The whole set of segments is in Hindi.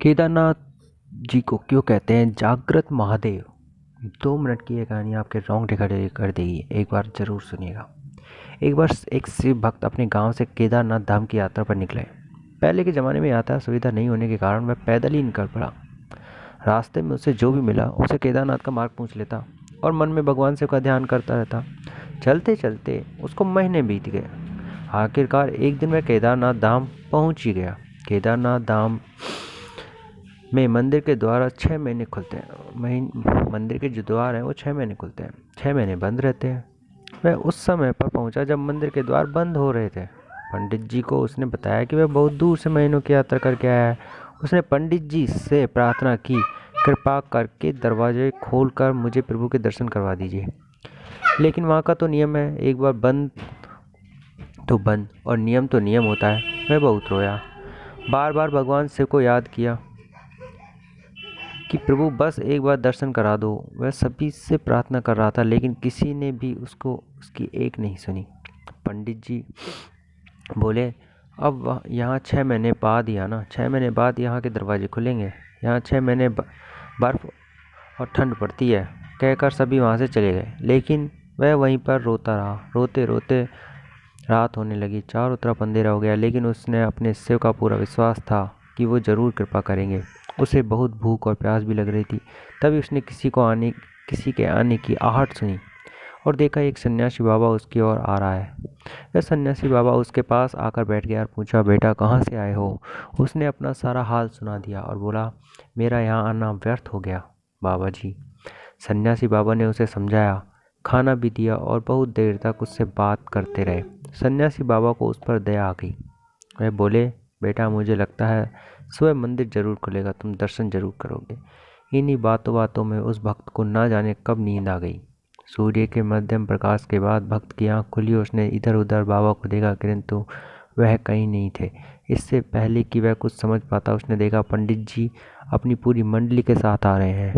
केदारनाथ जी को क्यों कहते हैं जागृत महादेव? 2 मिनट की ये कहानी आपके रोंगटे खड़े कर देगी। एक बार जरूर सुनिएगा। एक बार एक शिव भक्त अपने गांव से केदारनाथ धाम की यात्रा पर निकले। पहले के ज़माने में यात्रा सुविधा नहीं होने के कारण वह पैदल ही निकल पड़ा। रास्ते में उसे जो भी मिला उसे केदारनाथ का मार्ग पूछ लेता और मन में भगवान शिव का ध्यान करता रहता। चलते चलते उसको महीने बीत गए। आखिरकार एक दिन वह केदारनाथ धाम पहुंच ही गया। केदारनाथ धाम में मंदिर के द्वार 6 महीने खुलते हैं। मंदिर के जो द्वार हैं वो 6 महीने खुलते हैं, 6 महीने बंद रहते हैं। वह उस समय पर पहुंचा जब मंदिर के द्वार बंद हो रहे थे। पंडित जी को उसने बताया कि वह बहुत दूर से महीनों की यात्रा करके आया है। उसने पंडित जी से प्रार्थना की, कृपा करके दरवाजे खोल कर मुझे प्रभु के दर्शन करवा दीजिए। लेकिन वहाँ का तो नियम है, एक बार बंद तो बंद और नियम तो नियम होता है। मैं बहुत रोया, बार बार भगवान शिव को याद किया कि प्रभु बस एक बार दर्शन करा दो। वह सभी से प्रार्थना कर रहा था लेकिन किसी ने भी उसकी एक नहीं सुनी। पंडित जी बोले, अब यहाँ 6 महीने बाद ही आना, 6 महीने बाद यहाँ के दरवाजे खुलेंगे। यहाँ 6 महीने बर्फ और ठंड पड़ती है। कहकर सभी वहाँ से चले गए, लेकिन वह वहीं पर रोता रहा। रोते रोते रात होने लगी, चारों तरफ अंधेरा हो गया, लेकिन उसने अपने शिव का पूरा विश्वास था कि वो जरूर कृपा करेंगे। उसे बहुत भूख और प्यास भी लग रही थी। तभी उसने किसी के आने की आहट सुनी और देखा एक सन्यासी बाबा उसकी ओर आ रहा है। वह सन्यासी बाबा उसके पास आकर बैठ गया और पूछा, बेटा कहाँ से आए हो? उसने अपना सारा हाल सुना दिया और बोला, मेरा यहाँ आना व्यर्थ हो गया बाबा जी। सन्यासी बाबा ने उसे समझाया, खाना भी दिया और बहुत देर तक उससे बात करते रहे। सन्यासी बाबा को उस पर दया आ गई। वह बोले, बेटा मुझे लगता है सुबह मंदिर जरूर खुलेगा, तुम दर्शन जरूर करोगे। इन्हीं बातों बातों में उस भक्त को न जाने कब नींद आ गई। सूर्य के मध्यम प्रकाश के बाद भक्त की आँख खुली। उसने इधर उधर बाबा को देखा, किंतु वह कहीं नहीं थे। इससे पहले कि वह कुछ समझ पाता, उसने देखा पंडित जी अपनी पूरी मंडली के साथ आ रहे हैं।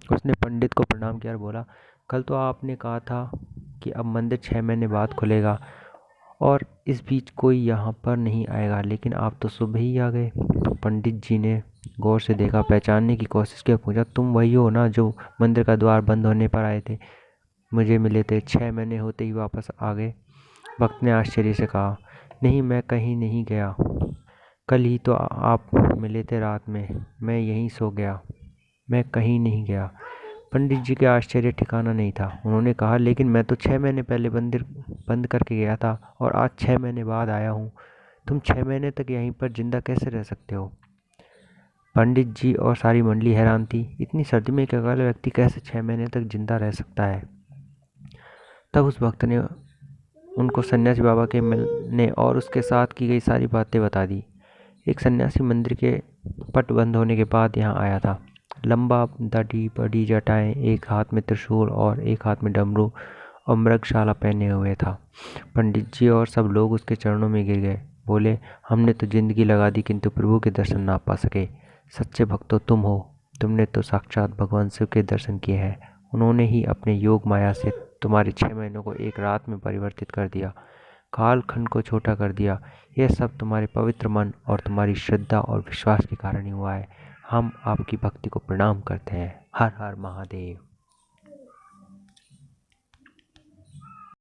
उसने पंडित को प्रणाम किया और बोला, कल तो आपने कहा था कि अब मंदिर 6 महीने बाद खुलेगा और इस बीच कोई यहाँ पर नहीं आएगा, लेकिन आप तो सुबह ही आ गए। पंडित जी ने गौर से देखा, पहचानने की कोशिश की और पूछा, तुम वही हो ना जो मंदिर का द्वार बंद होने पर आए थे, मुझे मिले थे, 6 महीने होते ही वापस आ गए? भक्त ने आश्चर्य से कहा, नहीं मैं कहीं नहीं गया, कल ही तो आप मिले थे रात में, मैं यहीं सो गया, मैं कहीं नहीं गया। पंडित जी के आश्चर्य ठिकाना नहीं था। उन्होंने कहा, लेकिन मैं तो 6 महीने पहले मंदिर बंद करके गया था और आज 6 महीने बाद आया हूँ। तुम 6 महीने तक यहीं पर जिंदा कैसे रह सकते हो? पंडित जी और सारी मंडली हैरान थी। इतनी सर्दी में एक अकेला व्यक्ति कैसे 6 महीने तक जिंदा रह सकता है? तब उस भक्त ने उनको सन्यासी बाबा के मिलने और उसके साथ की गई सारी बातें बता दी। एक सन्यासी मंदिर के पट बंद होने के बाद यहाँ आया था। लंबा दाढ़ी, बड़ी जटाएं, एक हाथ में त्रिशूल और एक हाथ में डमरू और मृगशाला पहने हुए था। पंडित जी और सब लोग उसके चरणों में गिर गए। बोले, हमने तो जिंदगी लगा दी किंतु प्रभु के दर्शन ना पा सके। सच्चे भक्तों तुम हो, तुमने तो साक्षात भगवान शिव के दर्शन किए हैं। उन्होंने ही अपने योग माया से तुम्हारे 6 महीनों को एक रात में परिवर्तित कर दिया, कालखंड को छोटा कर दिया। यह सब तुम्हारे पवित्र मन और तुम्हारी श्रद्धा और विश्वास के कारण ही हुआ है। हम आपकी भक्ति को प्रणाम करते हैं। हर हर महादेव।